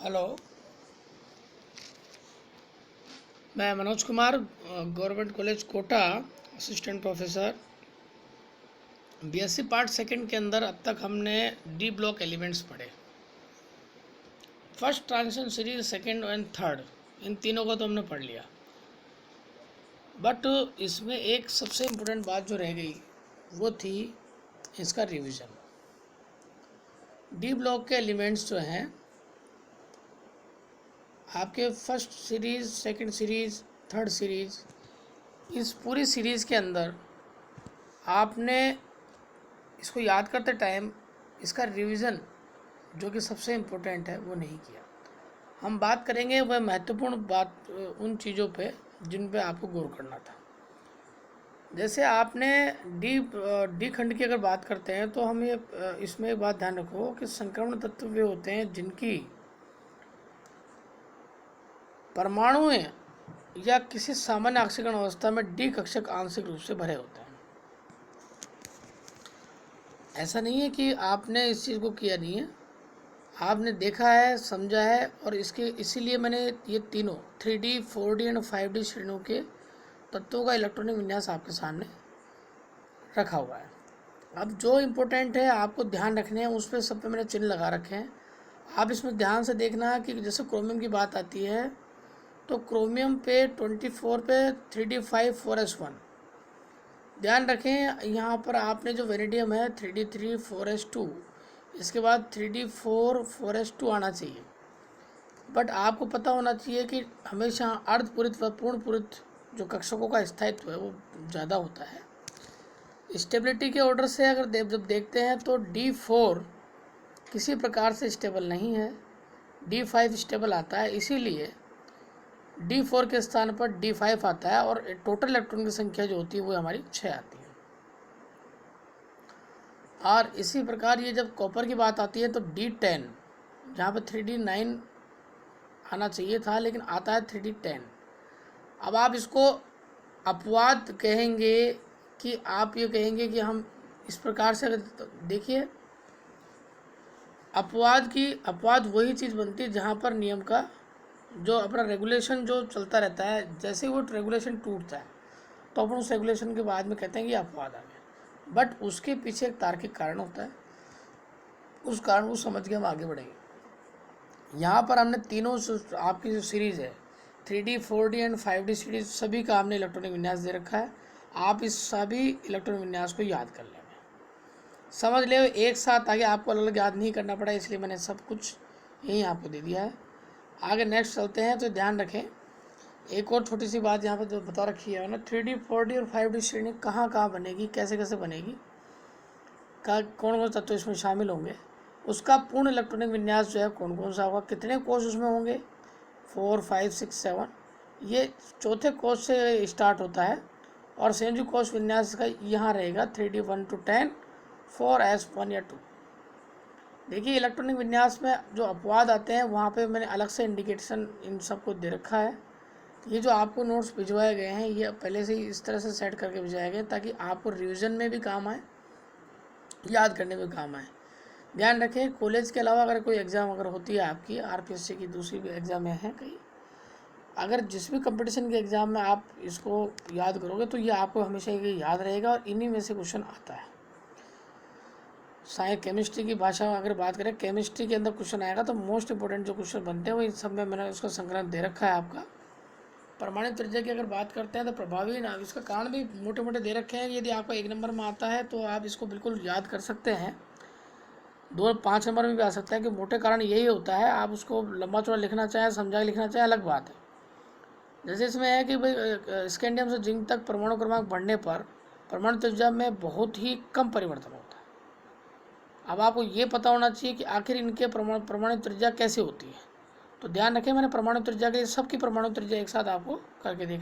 Hello. मैं Manoj Kumar, government college Kota, assistant professor. BSc part second के अंदर अब तक हमने डी ब्लॉक एलिमेंट्स पढ़े। First transition series, second and third, इन तीनों को तो हमने पढ़ लिया। बट इसमें एक सबसे इम्पोर्टेंट बात जो रह गई वो थी इसका रिवीजन। डी ब्लॉक के एलिमेंट्स जो हैं आपके first series, second series, third series, इस पूरी सीरीज़ के अंदर आपने इसको याद करते टाइम इसका रिवीजन जो कि सबसे इम्पोर्टेंट है वो नहीं किया। हम बात करेंगे वह महत्वपूर्ण बात उन चीज़ों पे जिन पे आपको गौर करना था। जैसे आपने डी खंड की अगर बात करते हैं तो हम ये इसमें एक बात ध्यान रखो कि संक्रमण तत्व वे होते हैं जिनकी परमाणुएं या किसी सामान्य ऑक्सीकरण अवस्था में डी कक्षक आंशिक रूप से भरे होते हैं। ऐसा नहीं है कि आपने इस चीज़ को किया नहीं है, आपने देखा है, समझा है, और इसीलिए मैंने ये तीनों 3D, 4D एंड 5D श्रेणियों के तत्वों का इलेक्ट्रॉनिक विन्यास आपके सामने रखा हुआ है। अब जो इम्पोर्टेंट है आपको ध्यान रखने हैं उस पर सब पे मैंने चिन्ह लगा रखे हैं। आप इसमें ध्यान से देखना कि जैसे क्रोमियम की बात आती है तो क्रोमियम पे 24 पे 3D5 4s1 ध्यान रखें। यहाँ पर आपने जो वेनेडियम है 3D3 4s2, इसके बाद 3D4 4s2 आना चाहिए। बट आपको पता होना चाहिए कि हमेशा अर्धपूरित व पूर्णपूरित जो कक्षकों का स्थायित्व है वो ज़्यादा होता है। स्टेबिलिटी के ऑर्डर से अगर जब देखते हैं तो D4 किसी प्रकार से स्टेबल नहीं है, D5 स्टेबल आता है, इसीलिए D4 के स्थान पर D5 आता है और टोटल इलेक्ट्रॉन की संख्या जो होती है वो हमारी 6 आती है। और इसी प्रकार ये जब कॉपर की बात आती है तो D10, जहाँ पर 3D9 आना चाहिए था लेकिन आता है 3D10। अब आप इसको अपवाद कहेंगे कि आप ये कहेंगे कि हम इस प्रकार से अगर देखिए, अपवाद वही चीज़ बनती है जहाँ पर नियम का जो अपना रेगुलेशन जो चलता रहता है, जैसे वो रेगुलेशन टूटता है तो अपन उस रेगुलेशन के बाद में कहते हैं कि अपवाद आ गया। बट उसके पीछे एक तार्किक कारण होता है, उस कारण को समझ के हम आगे बढ़ेंगे। यहाँ पर हमने तीनों आपकी जो सीरीज़ है 3D, 4D and 5D series, सभी का हमने इलेक्ट्रॉनिक विन्यास दे रखा है। आप इस सभी इलेक्ट्रॉनिक विन्यास को याद कर लेंगे, समझ ले एक साथ आगे, आपको अलग अलग याद नहीं करना पड़ा, इसलिए मैंने सब कुछ यहीं आपको दे दिया है। आगे नेक्स्ट चलते हैं तो ध्यान रखें एक और छोटी सी बात यहाँ पर जो बता रखी है ना, 3D, 4D और 5D श्रेणी कहाँ कहाँ बनेगी, कैसे कैसे बनेगी, कौन कौन से तत्व इसमें शामिल होंगे, उसका पूर्ण इलेक्ट्रॉनिक विन्यास जो है कौन कौन सा होगा, कितने कोष उसमें होंगे, 4, 5, 6, 7, ये चौथे कोष से स्टार्ट होता है। और संयोजी कोष विन्यास का यहाँ रहेगा 3D 1 to 10, 4s1 या 2। देखिए इलेक्ट्रॉनिक विन्यास में जो अपवाद आते हैं वहाँ पे मैंने अलग से इंडिकेशन इन सबको दे रखा है। ये जो आपको नोट्स भिजवाए गए हैं ये पहले से ही इस तरह से सेट करके भिजवाए गए ताकि आपको रिवीजन में भी काम आए, याद करने में काम आए। ध्यान रखें कॉलेज के अलावा अगर कोई एग्ज़ाम अगर होती है आपकी आरपीएससी की, दूसरी भी एग्ज़ाम है कहीं, अगर जिस भी कंपटीशन के एग्ज़ाम में आप इसको याद करोगे तो ये आपको हमेशा ये याद रहेगा और इन्हीं में से क्वेश्चन आता है। साइंस केमिस्ट्री की भाषा में अगर बात करें, केमिस्ट्री के अंदर क्वेश्चन आएगा तो मोस्ट इंपॉर्टेंट जो क्वेश्चन बनते हैं वो इन सब में मैंने उसका संग्रह दे रखा है आपका। परमाणु त्रिज्या की अगर बात करते हैं तो प्रभावी ना, इसका कारण भी मोटे मोटे दे रखे हैं। यदि आपका 1 नंबर में आता है तो आप इसको बिल्कुल याद कर सकते हैं, 2 5 नंबर में भी आ सकता है कि मोटे कारण यही होता है। आप उसको लंबा चौड़ा लिखना चाहें, समझा के लिखना चाहें, अलग बात है। जैसे इसमें है कि भाई स्कैंडियम से जिंक तक परमाणु क्रमांक बढ़ने पर परमाणु त्रिज्या में बहुत ही कम परिवर्तन होता है। अब आपको ये पता होना चाहिए कि आखिर इनके परमाणु त्रिज्या कैसे होती है। तो ध्यान रखें मैंने परमाणु त्रिज्या के लिए सबकी परमाणु त्रिज्या एक साथ आपको करके दे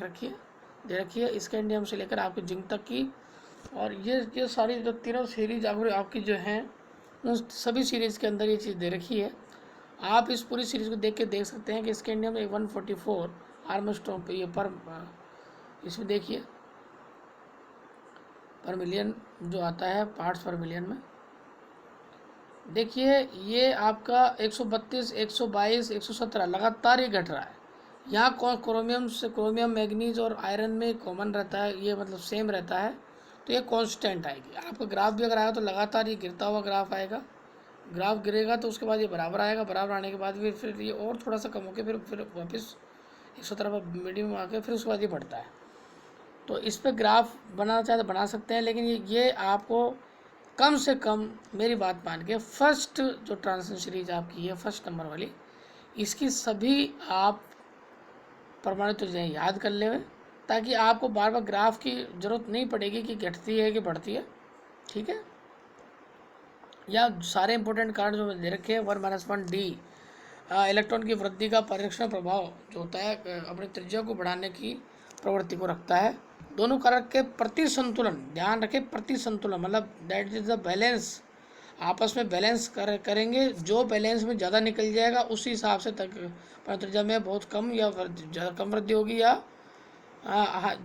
रखी है स्कैंडियम से लेकर आपके जिंक तक की। और ये सारी जो तीनों सीरीज आपकी जो हैं उन सभी सीरीज़ के अंदर ये चीज़ दे रखी है। आप इस पूरी सीरीज़ को देख के देख सकते हैं कि स्कैंडियम 144 आर्मस्ट्रॉन्ग पे ये पर इसमें देखिए पर मिलियन जो आता है पार्ट्स पर मिलियन में, देखिए ये आपका 132, 122, 117 लगातार ये घट रहा है। यहाँ कौन क्रोमियम से क्रोमियम मैग्नीज और आयरन में कॉमन रहता है, ये मतलब सेम रहता है, तो ये कांस्टेंट आएगी। आपका ग्राफ भी अगर आएगा तो लगातार ये गिरता हुआ ग्राफ आएगा। ग्राफ गिरेगा तो उसके बाद ये बराबर आएगा, बराबर आने के बाद फिर ये और थोड़ा सा कम होकर फिर वापस 117 पर मीडियम आके फिर उसके बाद ये बढ़ता है। तो इस पर ग्राफ बनाना चाहे तो बना सकते हैं, लेकिन ये आपको कम से कम मेरी बात मान के फर्स्ट जो ट्रांजिशन सीरीज आपकी है फर्स्ट नंबर वाली, इसकी सभी आप परमाणु त्रिज्याएं याद कर ले, ताकि आपको बार बार ग्राफ की ज़रूरत नहीं पड़ेगी कि घटती है कि बढ़ती है। ठीक है, या सारे इंपॉर्टेंट कारण जो मैंने दे रखे हैं 1-1 डी इलेक्ट्रॉन की वृद्धि का परीक्षण प्रभाव जो होता है अपनी त्रिज्या को बढ़ाने की प्रवृत्ति को रखता है। दोनों कारक के प्रति संतुलन, ध्यान रखें प्रति संतुलन मतलब दैट इज द बैलेंस, आपस में बैलेंस करेंगे। जो बैलेंस में ज़्यादा निकल जाएगा उसी हिसाब से तक त्रिज्या में बहुत कम या ज़्यादा कम वृद्धि होगी, या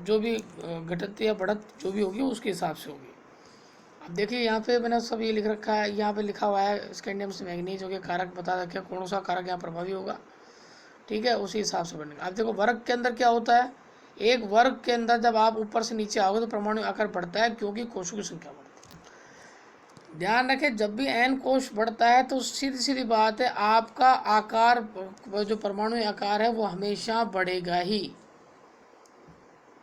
जो भी घटत या बढ़त जो भी होगी उसके हिसाब से होगी। अब देखिए यहाँ पे मैंने सब ये लिख रखा है, यहाँ पे लिखा हुआ है स्कैंडियम से मैग्नीज हो गया, कारक बता रखा है कौन सा कारक यहाँ प्रभावी होगा। ठीक है, उसी हिसाब से बनेगा। अब देखो वर्ग के अंदर क्या होता है, एक वर्ग के अंदर जब आप ऊपर से नीचे आओगे तो परमाणु आकार बढ़ता है क्योंकि कोशों की संख्या बढ़ती है। ध्यान रखें जब भी n कोश बढ़ता है तो सीधी सीधी बात है आपका आकार जो परमाणु आकार है वो हमेशा बढ़ेगा ही।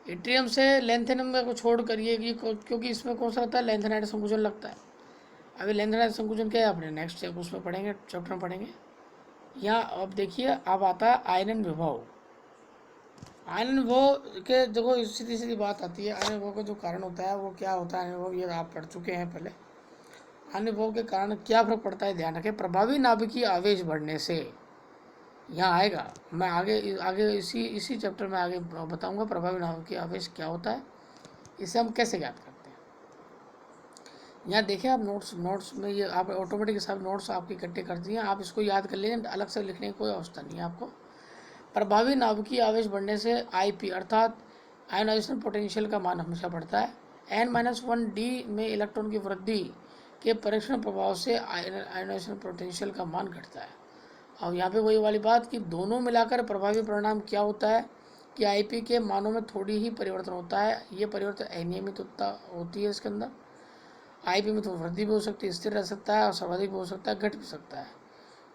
एट्रियम से लेंथेनम में को छोड़ करिए क्योंकि इसमें कौन सा रहता है, लेंथेनाइट संकुचन लगता है। अभी लेंथेनाइट संकुचन क्या है अपने नेक्स्ट उसमें पढ़ेंगे, चैप्टर में पढ़ेंगे। यहाँ अब देखिए अब आता है आयनन विभव। आयनन विभव के देखो सीधी सीधी बात आती है, आयनन विभव का जो कारण होता है वो क्या होता है, आयनन विभव ये आप पढ़ चुके हैं पहले। आयनन विभव के कारण क्या फर्क पड़ता है, ध्यान रखें प्रभावी नाभिकीय आवेश बढ़ने से, यहाँ आएगा मैं आगे आगे इसी चैप्टर में आगे बताऊंगा प्रभावी नाभिकीय आवेश क्या होता है, इसे हम कैसे ज्ञात करते हैं। यहाँ देखिए आप नोट्स में ये आप ऑटोमेटिक हिसाब नोट्स आपकी इकट्ठे कर दिए, आप इसको याद कर लीजिए, अलग से लिखने की कोई आवश्यकता नहीं है आपको। प्रभावी नाभिकीय आवेश बढ़ने से आईपी अर्थात आयोनाइजेशन पोटेंशियल का मान हमेशा बढ़ता है। n-1 डी में इलेक्ट्रॉन की वृद्धि के परीक्षण प्रभाव से आयोनाइजेशन पोटेंशियल का मान घटता है। अब यहाँ पे वही वाली बात कि दोनों मिलाकर प्रभावी परिणाम क्या होता है कि आईपी के मानों में थोड़ी ही परिवर्तन होता है। ये परिवर्तन अनियमित होती है इसके अंदर। आईपी में तो वृद्धि भी हो सकती है, स्थिर रह सकता है और सर्वाधिक भी हो सकता है, घट भी सकता है।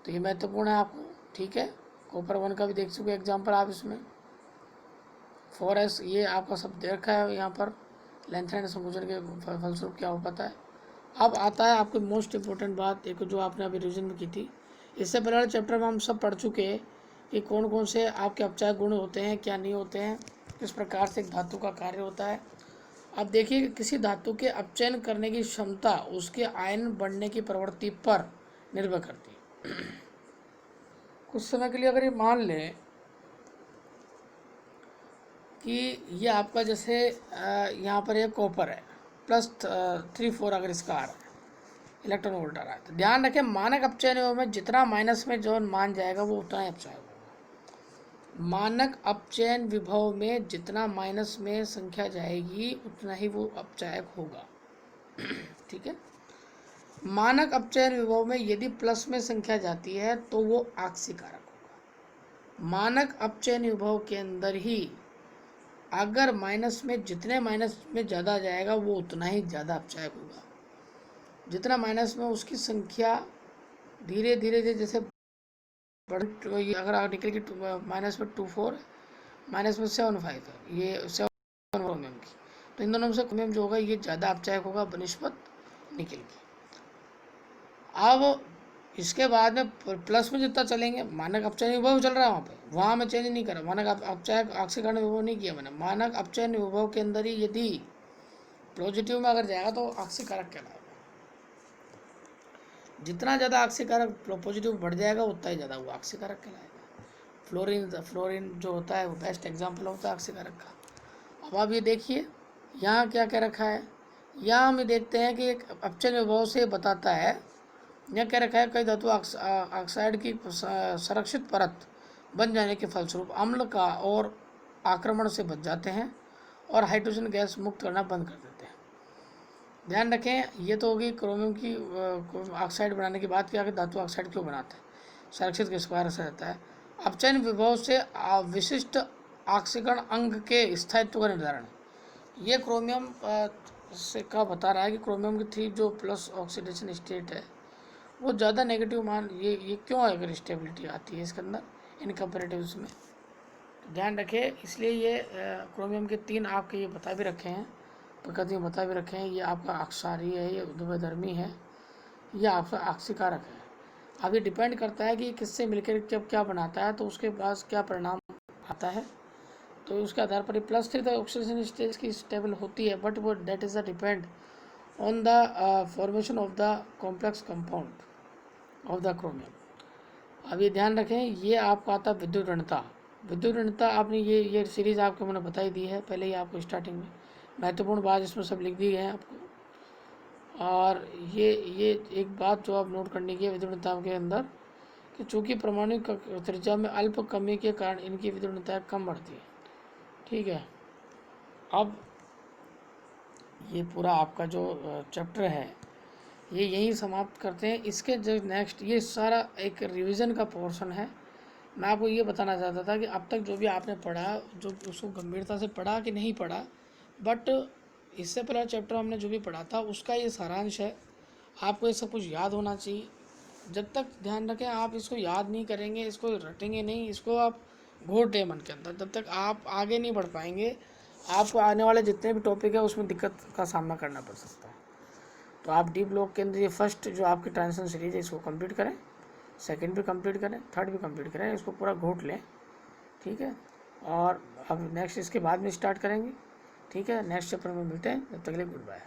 तो ये महत्वपूर्ण है आपको। ठीक है, कॉपर 1 का भी देख चुके एग्जाम्पल आप इसमें 4s ये आपका सब दे रखा है यहाँ पर, लेंथेनाइट संकुचन के फलस्वरूप क्या हो पाता है। अब आता है आपकी मोस्ट इम्पोर्टेंट बात, एक जो आपने अभी रिविजन में की थी। इससे पहले वाले चैप्टर में हम सब पढ़ चुके हैं कि कौन कौन से आपके अपचायक गुण होते हैं, क्या नहीं होते हैं, किस प्रकार से एक धातु का कार्य होता है। अब देखिए कि किसी धातु के अपचयन करने की क्षमता उसके आयन बढ़ने की प्रवृत्ति पर निर्भर करती है। कुछ समय के लिए अगर ये मान लें कि ये आपका जैसे यहाँ पर ये कॉपर है +3-4 अगर इसका आ रहा है इलेक्ट्रॉन वोल्ट आ रहा है, तो ध्यान रखें मानक अपचयन विभव में जितना माइनस में जो मान जाएगा वो उतना ही अपचयन होगा। मानक अपचयन विभव में जितना माइनस में संख्या जाएगी उतना ही वो अपचायक होगा। ठीक है, मानक अपचयन विभव में यदि प्लस में संख्या जाती है तो वो आक्सीकारक होगा। मानक अपचयन विभव के अंदर ही अगर माइनस में जितने माइनस में ज़्यादा जाएगा वो उतना ही ज़्यादा अपचायक होगा। जितना माइनस में उसकी संख्या धीरे धीरे जैसे अगर आप निकल की माइनस में 2-4 माइनस में 7-5 है, ये 7 क्रोमियम की, तो इन दोनों में से क्रोमियम जो होगा ये ज़्यादा अपचायक होगा बनिस्बत निकल की। अब इसके बाद में प्लस में जितना चलेंगे, मानक अपचयन विभव चल रहा है वहाँ मैं चेंज नहीं कर रहा, मानक अपचायक आक्सीकरण विभव नहीं किया मैंने। मानक अपचयन विभव के अंदर ही यदि पॉजिटिव में अगर जाएगा तो आक्सीकारक कहलाएगा। जितना ज़्यादा आक्सीकारक पॉजिटिव बढ़ जाएगा उतना ही ज़्यादा वो आक्सीकारक कहलाएगा। फ्लोरीन जो होता है वो बेस्ट एग्जाम्पल होता है आक्सीकारक का। अब आप ये देखिए यहाँ क्या क्या रखा है, यहाँ हम देखते हैं कि एक अपचयन विभव से बताता है, यहाँ क्या रखा है कई धातु ऑक्साइड की संरक्षित परत बन जाने के फलस्वरूप अम्ल का और आक्रमण से बच जाते हैं और हाइड्रोजन गैस मुक्त करना बंद कर देते हैं। ध्यान रखें, ये तो होगी क्रोमियम की ऑक्साइड बनाने की बात की, आगे धातु ऑक्साइड क्यों बनाते हैं, संरक्षित किस कारण से रहता है। अपचयन विभव से विशिष्ट ऑक्सीकरण अंग के स्थायित्व का निर्धारण। ये क्रोमियम से का बता रहा है कि क्रोमियम की 3 जो प्लस ऑक्सीडेशन स्टेट है वो ज़्यादा नेगेटिव मान, ये क्यों अगर स्टेबिलिटी आती है इसके अंदर इन कंपेरेटिव्स में, ध्यान रखें। इसलिए ये क्रोमियम के 3 आपके ये बता भी रखे हैं, प्रकृति में बता भी रखे हैं। ये आपका अक्षारीय है, ये ध्रुवधर्मी है, ये आपका ऑक्सीकारक है। अब ये डिपेंड करता है कि किससे मिलकर जब क्या बनाता है तो उसके पास क्या परिणाम आता है, तो उसके आधार पर +3 द ऑक्सीडेशन स्टेज की स्टेबल होती है, बट वो that is the depend on the formation of the complex compound of the chromium. अब ये ध्यान रखें, ये आपका आता है विद्युत ऋणता। विद्युत ऋणता आपने ये सीरीज़ आपको मैंने बताई दी है पहले ही आपको स्टार्टिंग में, महत्वपूर्ण बात इसमें सब लिख दी है आपको। और ये एक बात जो आप नोट करने की है विद्युत ऋणता के अंदर कि चूँकि परमाणु त्रिज्या में अल्प कमी के कारण इनकी विद्युत ऋणता कम बढ़ती है। ठीक है, अब ये पूरा आपका जो चैप्टर है ये यहीं समाप्त करते हैं। इसके जो नेक्स्ट ये सारा एक रिवीजन का पोर्शन है। मैं आपको ये बताना चाहता था कि अब तक जो भी आपने पढ़ा, जो उसको गंभीरता से पढ़ा कि नहीं पढ़ा, बट इससे पहला चैप्टर हमने जो भी पढ़ा था उसका ये सारांश है। आपको ये सब कुछ याद होना चाहिए। जब तक ध्यान रखें आप इसको याद नहीं करेंगे, इसको रटेंगे नहीं, इसको आप घोट दें मन के अंदर, तब तक आप आगे नहीं बढ़ पाएंगे। आपको आने वाले जितने भी टॉपिक है उसमें दिक्कत का सामना करना पड़ सकता है। तो आप डी ब्लॉक के अंदर ये फर्स्ट जो आपकी ट्रांजिशन सीरीज है इसको कंप्लीट करें, सेकंड भी कंप्लीट करें, थर्ड भी कंप्लीट करें, इसको पूरा घोट लें। ठीक है, और अब नेक्स्ट इसके बाद में स्टार्ट करेंगे। ठीक है, नेक्स्ट चैप्टर में मिलते हैं, तब तक के लिए गुड बाय।